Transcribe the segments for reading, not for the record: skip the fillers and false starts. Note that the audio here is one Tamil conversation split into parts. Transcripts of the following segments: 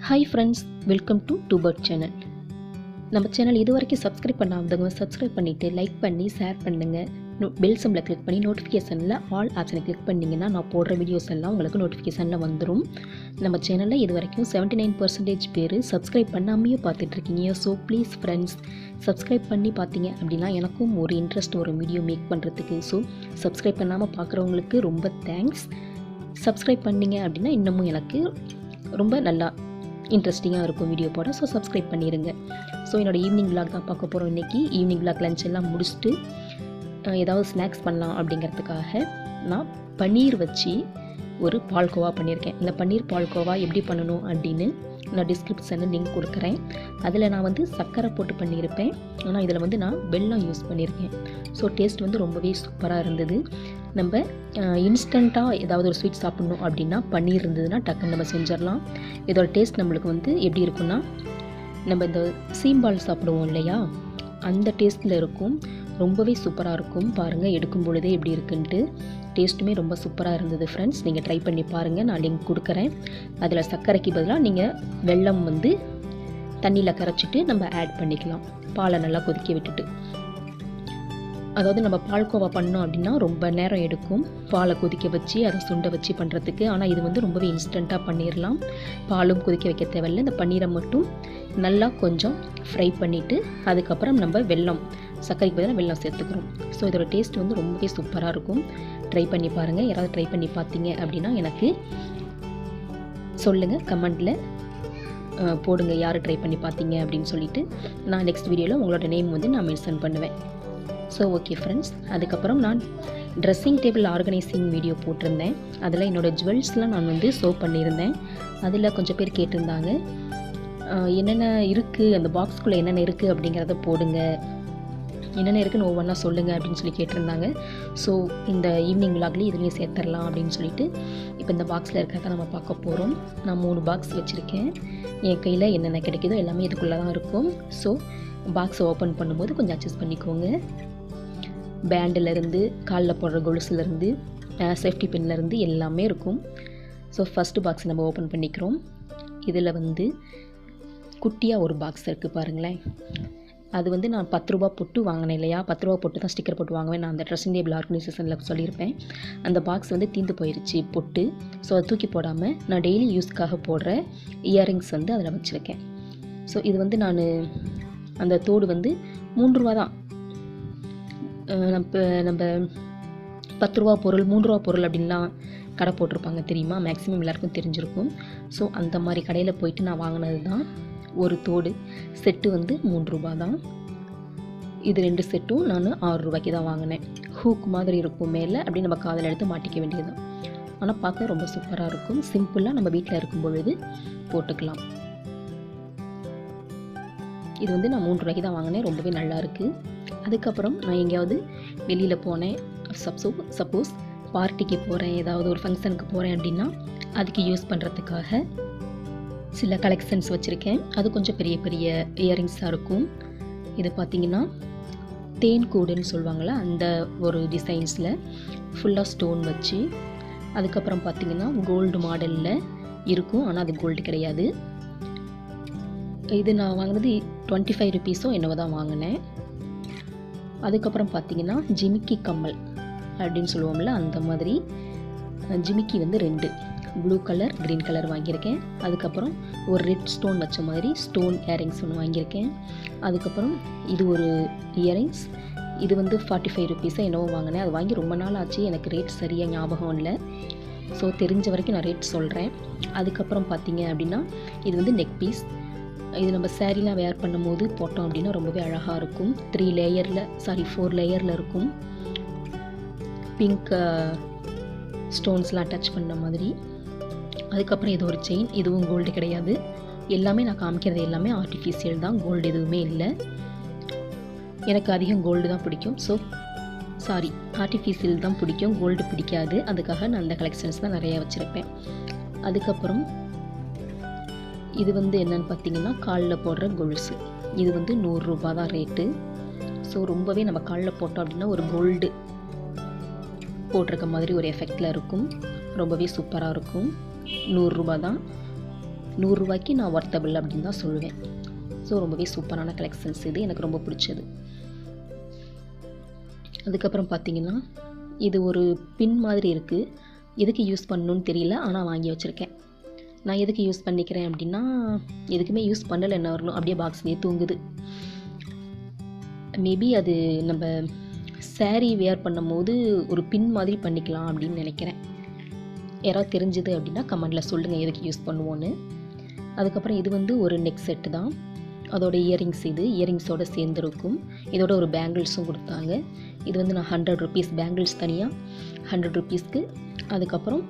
Hi friends, welcome to Tubert channel. நம்ம சேனல் இது வரைக்கும் சப்ஸ்கிரைப் பண்ணாதவங்க சப்ஸ்கிரைப் பண்ணிவிட்டு லைக் பண்ணி ஷேர் பண்ணுங்கள். பெல் சிம்பிளை கிளிக் பண்ணி நோட்டிஃபிகேஷனில் ஆல் ஆப்ஷனை கிளிக் பண்ணிங்கன்னா நான் போடுற வீடியோஸ் எல்லாம் உங்களுக்கு நோட்டிஃபிகேஷனில் வந்துடும். நம்ம சேனலில் இது வரைக்கும் 79% பேர் சப்ஸ்கிரைப் பண்ணாமையே பார்த்துட்ருக்கீங்க. ஸோ ப்ளீஸ் ஃப்ரெண்ட்ஸ், சப்ஸ்கிரைப் பண்ணி பார்த்தீங்க அப்படின்னா எனக்கும் ஒரு இன்ட்ரெஸ்ட் ஒரு வீடியோ மேக் பண்ணுறதுக்கு. ஸோ சப்ஸ்கிரைப் பண்ணாமல் பார்க்குறவங்களுக்கு ரொம்ப தேங்க்ஸ். சப்ஸ்கிரைப் பண்ணிங்க அப்படின்னா இன்னமும் எனக்கு ரொம்ப நல்லா இன்ட்ரெஸ்டிங்காக இருக்கும் வீடியோ போட. ஸோ சப்ஸ்கிரைப் பண்ணிடுங்க. ஸோ என்னோடய ஈவினிங் விலாக் தான் பார்க்க போகிறோம். இன்றைக்கி ஈவினிங் விலாக் லஞ்ச் எல்லாம் முடிச்சுட்டு ஏதாவது ஸ்நாக்ஸ் பண்ணலாம் அப்படிங்கிறதுக்காக நான் பன்னீர் வச்சு ஒரு பால்கோவா பண்ணியிருக்கேன். இந்த பன்னீர் பால்கோவா எப்படி பண்ணணும் அப்படின்னு நான் டிஸ்கிரிப்ஷனில் லிங்க் கொடுக்குறேன். அதில் நான் சர்க்கரை போட்டு பண்ணியிருப்பேன். ஆனால் இதில் நான் வெல்லம் யூஸ் பண்ணியிருக்கேன். ஸோ டேஸ்ட் ரொம்பவே சூப்பராக இருந்தது. நம்ம இன்ஸ்டண்ட்டாக ஏதாவது ஒரு ஸ்வீட் சாப்பிட்ணும் அப்படின்னா பன்னீர் இருந்ததுன்னா டக்குன்னு நம்ம செஞ்சிடலாம். இதோட டேஸ்ட் நம்மளுக்கு எப்படி இருக்குன்னா, நம்ம இந்த சீம்பால் சாப்பிடுவோம் இல்லையா, அந்த டேஸ்ட்டில் இருக்கும். ரொம்பவே சூப்பராக இருக்கும். பாருங்கள், எடுக்கும் பொழுதே எப்படி இருக்குன்ட்டு. டேஸ்ட்டுமே ரொம்ப சூப்பராக இருந்தது ஃப்ரெண்ட்ஸ். நீங்கள் ட்ரை பண்ணி பாருங்கள், நான் லிங்க் கொடுக்குறேன். அதில் சர்க்கரைக்கு பதிலாக நீங்கள் வெல்லம் தண்ணியில் கரைச்சிட்டு நம்ம ஆட் பண்ணிக்கலாம், பாலை நல்லா கொதிக்க விட்டுட்டு. அதாவது நம்ம பால்கோவா பண்ணோம் அப்படின்னா ரொம்ப நேரம் எடுக்கும், பாலை கொதிக்க வச்சு அதை சுண்டை வச்சு பண்ணுறதுக்கு. ஆனால் இது ரொம்பவே இன்ஸ்டண்ட்டாக பண்ணிடலாம். பாலும் கொதிக்க வைக்க தேவையில்லை. இந்த பன்னீரை மட்டும் நல்லா கொஞ்சம் ஃப்ரை பண்ணிவிட்டு அதுக்கப்புறம் நம்ம வெல்லம், சர்க்கரைக்கு பதிலாக வெல்லம் சேர்த்துக்கிறோம். ஸோ இதோட டேஸ்ட் ரொம்பவே சூப்பராக இருக்கும். ட்ரை பண்ணி பாருங்கள். யாராவது ட்ரை பண்ணி பார்த்தீங்க அப்படின்னா எனக்கு சொல்லுங்கள், கமெண்டில் போடுங்க யார் ட்ரை பண்ணி பார்த்தீங்க அப்படின்னு சொல்லிவிட்டு. நான் நெக்ஸ்ட் வீடியோவில் உங்களோட நேம் நான் மென்ஷன் பண்ணுவேன். ஸோ ஓகே ஃப்ரெண்ட்ஸ், அதுக்கப்புறம் நான் ட்ரெஸ்ஸிங் டேபிள் ஆர்கனைசிங் வீடியோ போட்டிருந்தேன். அதில் என்னோடய ஜுவல்ஸ்லாம் நான் ஷோ பண்ணியிருந்தேன். அதில் கொஞ்சம் பேர் கேட்டிருந்தாங்க, என்னென்ன இருக்குது அந்த பாக்ஸ்குள்ளே என்னென்ன இருக்குது அப்படிங்கிறத போடுங்க, என்னென்ன இருக்குன்னு ஒவ்வொன்றா சொல்லுங்கள் அப்படின்னு சொல்லி கேட்டிருந்தாங்க. ஸோ இந்த ஈவினிங் விலாக்லேயே இதுலேயும் சேர்த்துடலாம் அப்படின்னு சொல்லிட்டு இப்போ இந்த பாக்ஸில் இருக்கிறத நம்ம பார்க்க போகிறோம். நான் 3 பாக்ஸ் வச்சுருக்கேன். என் கையில் என்னென்ன கிடைக்குதோ எல்லாமே இதுக்குள்ளே தான் இருக்கும். ஸோ பாக்ஸை ஓப்பன் பண்ணும்போது கொஞ்சம் அட்ஜஸ்ட் பண்ணிக்கோங்க. பேண்டிலேருந்து, காலில் போடுற கொலுசுலேருந்து, சேஃப்டி பின்லேருந்து எல்லாமே இருக்கும். ஸோ ஃபஸ்ட்டு பாக்ஸ் நம்ம ஓப்பன் பண்ணிக்கிறோம். இதில் குட்டியாக ஒரு பாக்ஸ் இருக்குது பாருங்களேன். அது நான் 10 ரூபா போட்டு வாங்கினேன் இல்லையா, 10 ரூபா போட்டு தான் ஸ்டிக்கர் போட்டு வாங்குவேன். நான் அந்த ட்ரெஸ்ஸிங் டேபிள் ஆர்கனைசேஷனில் சொல்லியிருப்பேன். அந்த பாக்ஸ் தீந்து போயிடுச்சு பொட்டு. ஸோ அதை தூக்கி போடாமல் நான் டெய்லி யூஸ்க்காக போடுற இயரிங்ஸ் அதில் வச்சுருக்கேன். ஸோ இது நான் அந்த தோடு 3 ரூபா தான். நம்ம 10 ரூபா பொருள், 3 ரூபா பொருள் அப்படின்லாம் கடை போட்டிருப்பாங்க தெரியுமா, மேக்ஸிமம் எல்லாருக்கும் தெரிஞ்சிருக்கும். ஸோ அந்த மாதிரி கடையில் போயிட்டு நான் வாங்கினது தான். ஒரு தோடு செட்டு 3 ரூபா தான். இது 2 செட்டும் நான் 6 ரூபாய்க்கு தான் வாங்கினேன். ஹூக் மாதிரி இருக்கும் மேலே, அப்படி நம்ம காதில் எடுத்து மாட்டிக்க வேண்டியது தான். ஆனால் பார்க்க ரொம்ப சூப்பராக இருக்கும். சிம்பிளாக நம்ம வீட்டில் இருக்கும் பொழுது போட்டுக்கலாம். இது நான் 3 ரூபாய்க்கு தான் வாங்கினேன். ரொம்பவே நல்லாயிருக்கு. அதுக்கப்புறம் நான் எங்கேயாவது வெளியில் போனேன், சப்போஸ் பார்ட்டிக்கு போகிறேன், ஏதாவது ஒரு ஃபங்க்ஷனுக்கு போகிறேன் அப்படின்னா அதுக்கு யூஸ் பண்ணுறதுக்காக சில கலெக்ஷன்ஸ் வச்சுருக்கேன். அது கொஞ்சம் பெரிய பெரிய இயரிங்ஸாக இருக்கும். இது பார்த்திங்கன்னா தேன் கூடுன்னு சொல்லுவாங்கள்ல, அந்த ஒரு டிசைன்ஸில் ஃபுல்லாக ஸ்டோன் வச்சு, அதுக்கப்புறம் பார்த்திங்கன்னா கோல்டு மாடலில் இருக்கும். ஆனால் அது கோல்டு கிடையாது. இது நான் வாங்கினது 25 ருபீஸோ என்னவோ தான் வாங்கினேன். அதுக்கப்புறம் பார்த்திங்கன்னா ஜிமிக்கி கம்மல் அப்படின்னு சொல்லுவோம்ல, அந்த மாதிரி ஜிமிக்கி 2 ப்ளூ கலர், க்ரீன் கலர் வாங்கியிருக்கேன். அதுக்கப்புறம் ஒரு ரெட் ஸ்டோன் வச்ச மாதிரி ஸ்டோன் இயரிங்ஸ் ஒன்று வாங்கியிருக்கேன். அதுக்கப்புறம் இது ஒரு இயரிங்ஸ். இது 45 ருபீஸோ என்னவோ வாங்கினேன். அது வாங்கி ரொம்ப நாள் ஆச்சு, எனக்கு ரேட் சரியாக ஞாபகம் இல்லை. ஸோ தெரிஞ்ச வரைக்கும் நான் ரேட் சொல்கிறேன். அதுக்கப்புறம் பார்த்திங்க அப்படின்னா இது நெக் பீஸ். இது நம்ம சேரீலாம் வேர் பண்ணும் போது போட்டோம் அப்படின்னா ரொம்பவே அழகாக இருக்கும். 4 லேயரில் இருக்கும். பிங்க் ஸ்டோன்ஸ்லாம் டச் பண்ண மாதிரி. அதுக்கப்புறம் இது ஒரு செயின். இதுவும் கோல்டு கிடையாது. எல்லாமே நான் காமிக்கிறது எல்லாமே ஆர்டிஃபிஷியல் தான், கோல்டு எதுவுமே இல்லை. எனக்கு அதிகம் கோல்டு தான் பிடிக்கும். ஆர்டிஃபிஷியல் தான் பிடிக்கும், கோல்டு பிடிக்காது. அதுக்காக நான் அந்த கலெக்ஷன்ஸ் தான் நிறையா வச்சுருப்பேன். அதுக்கப்புறம் இது என்னென்னு பார்த்தீங்கன்னா காலில் போடுற கொலுசு. இது 100 ரூபா தான் ரேட்டு. ஸோ ரொம்பவே நம்ம காலில் போட்டோம் அப்படின்னா ஒரு கோல்டு போட்டிருக்க மாதிரி ஒரு எஃபெக்டில் இருக்கும். ரொம்பவே சூப்பராக இருக்கும். 100 ரூபா தான். ரூ. 100 நான் வொர்த்தபிள் அப்படின்னு தான் சொல்லுவேன். ஸோ ரொம்பவே சூப்பரான கலெக்ஷன்ஸ் இது, எனக்கு ரொம்ப பிடிச்சது. அதுக்கப்புறம் பார்த்திங்கன்னா இது ஒரு பின் மாதிரி இருக்குது. எதுக்கு யூஸ் பண்ணணுன்னு தெரியல, ஆனால் வாங்கி வச்சுருக்கேன். நான் எதுக்கு யூஸ் பண்ணிக்கிறேன் அப்படின்னா, எதுக்குமே யூஸ் பண்ணலை, என்ன வரணும் அப்படியே பாக்ஸ்லேயே தூங்குது. மேபி அது நம்ம சாரீ வேர் பண்ணும் போது ஒரு பின் மாதிரி பண்ணிக்கலாம் அப்படின்னு நினைக்கிறேன். யாராவது தெரிஞ்சுது அப்படின்னா கமெண்டில் சொல்லுங்கள் எதுக்கு யூஸ் பண்ணுவோன்னு. அதுக்கப்புறம் இது வந்து ஒரு நெக் செட்டு தான். அதோட இயரிங்ஸ், இது இயரிங்ஸோடு சேர்ந்துருக்கும். இதோட ஒரு பேங்கிள்ஸும் கொடுத்தாங்க. இது வந்து நான் ₹100 பேங்கிள்ஸ் தனியாக ₹100. அதுக்கப்புறம்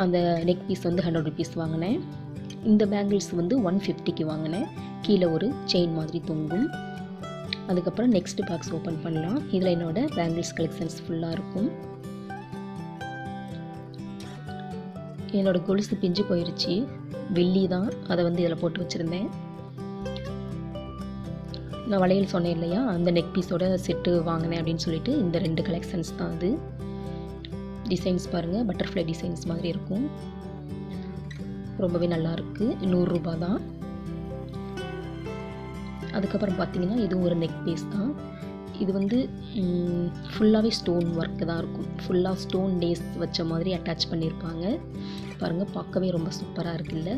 அந்த நெக் பீஸ் வந்து ₹100 வாங்கினேன். இந்த பேங்கிள்ஸ் வந்து $150 வாங்கினேன். கீழே ஒரு செயின் மாதிரி தொங்கும். அதுக்கப்புறம் நெக்ஸ்ட் பாக்ஸ் ஓப்பன் பண்ணலாம். இதில் என்னோடய பேங்கிள்ஸ் கலெக்ஷன்ஸ் ஃபுல்லாக இருக்கும். என்னோடய கொலுசு பிஞ்சு போயிடுச்சு, வெள்ளி தான், அதை வந்து இதில் போட்டு வச்சுருந்தேன். நான் வளையல் சொன்னேன் இல்லையா, அந்த நெக் பீஸோட செட்டு வாங்கினேன் அப்படின்னு சொல்லிட்டு இந்த 2 கலெக்ஷன்ஸ் தான் அது. டிசைன்ஸ் பாருங்கள், பட்டர்ஃப்ளை டிசைன்ஸ் மாதிரி இருக்கும். ரொம்பவே நல்லாயிருக்கு. ₹100 தான். அதுக்கப்புறம் பார்த்திங்கன்னா இதுவும் ஒரு நெக் பீஸ் தான். இது வந்து ஃபுல்லாகவே ஸ்டோன் ஒர்க்கு தான் இருக்கும். ஃபுல்லாக ஸ்டோன் லேஸ் வச்ச மாதிரி அட்டாச் பண்ணியிருப்பாங்க. பாருங்கள், பார்க்கவே ரொம்ப சூப்பராக இருக்குல்ல.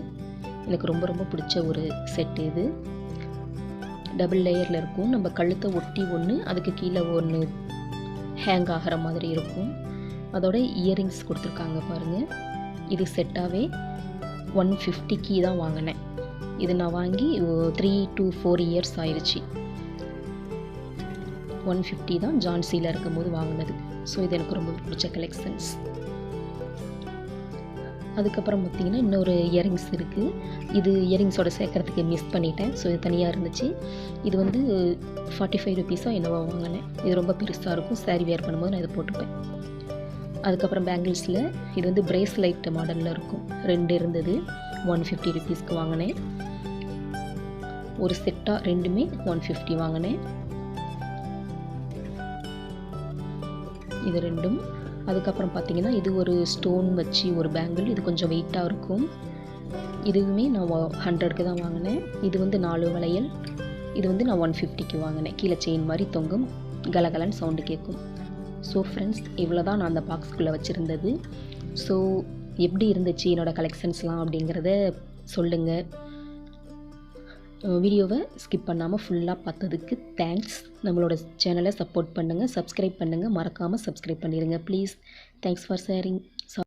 எனக்கு ரொம்ப ரொம்ப பிடிச்ச ஒரு செட்டு இது. டபுள் லேயரில் இருக்கும். நம்ம கழுத்தை ஒட்டி ஒன்று, அதுக்கு கீழே ஒன்று ஹேங் ஆகிற மாதிரி இருக்கும். அதோட இயரிங்ஸ் கொடுத்துருக்காங்க பாருங்கள். இது செட்டாகவே $150 தான் வாங்கினேன். இது நான் வாங்கி 3 to 4 இயர்ஸ் ஆயிடுச்சு. $150 தான் ஜான்சியில் இருக்கும்போது வாங்கினது. ஸோ இது எனக்கு ரொம்ப பிடிச்ச கலெக்ஷன்ஸ். அதுக்கப்புறம் பார்த்திங்கன்னா இன்னொரு இயரிங்ஸ் இருக்குது. இது இயரிங்ஸோட சேர்க்கறதுக்கு மிஸ் பண்ணிட்டேன். ஸோ இது தனியாக இருந்துச்சு. இது வந்து ₹45 என்னவோ வாங்கினேன். இது ரொம்ப பெருசாக இருக்கும். சாரீ வேர் பண்ணும்போது நான் இதை போட்டுப்பேன். அதுக்கப்புறம் பேங்கிள்ஸில் இது வந்து பிரேஸ்லைட் மாடலில் இருக்கும். 2 இருந்தது. $150 வாங்கினேன். ஒரு செட்டாக ரெண்டுமே $150 வாங்கினேன். இது 2ம். அதுக்கப்புறம் பார்த்திங்கன்னா இது ஒரு ஸ்டோன் வச்சு ஒரு பேங்கிள். இது கொஞ்சம் வெயிட்டாக இருக்கும். இதுவுமே நான் $100 தான் வாங்கினேன். இது வந்து 4 வளையல். இது வந்து நான் $150 வாங்கினேன். கீழே செயின் மாதிரி தொங்கும், கலகலன்னு சவுண்டு கேட்கும். ஸோ ஃப்ரெண்ட்ஸ், இவ்வளோ தான் நான் அந்த பாக்ஸ்குள்ளே வச்சுருந்தது. ஸோ எப்படி இருந்துச்சு என்னோடய கலெக்ஷன்ஸ்லாம் அப்படிங்கிறத சொல்லுங்கள். வீடியோவை ஸ்கிப் பண்ணாமல் ஃபுல்லாக பார்த்ததுக்கு தேங்க்ஸ். நம்மளோட சேனலை சப்போர்ட் பண்ணுங்கள், சப்ஸ்கிரைப் பண்ணுங்கள், மறக்காமல் சப்ஸ்கிரைப் பண்ணிடுங்க ப்ளீஸ். Thanks for sharing.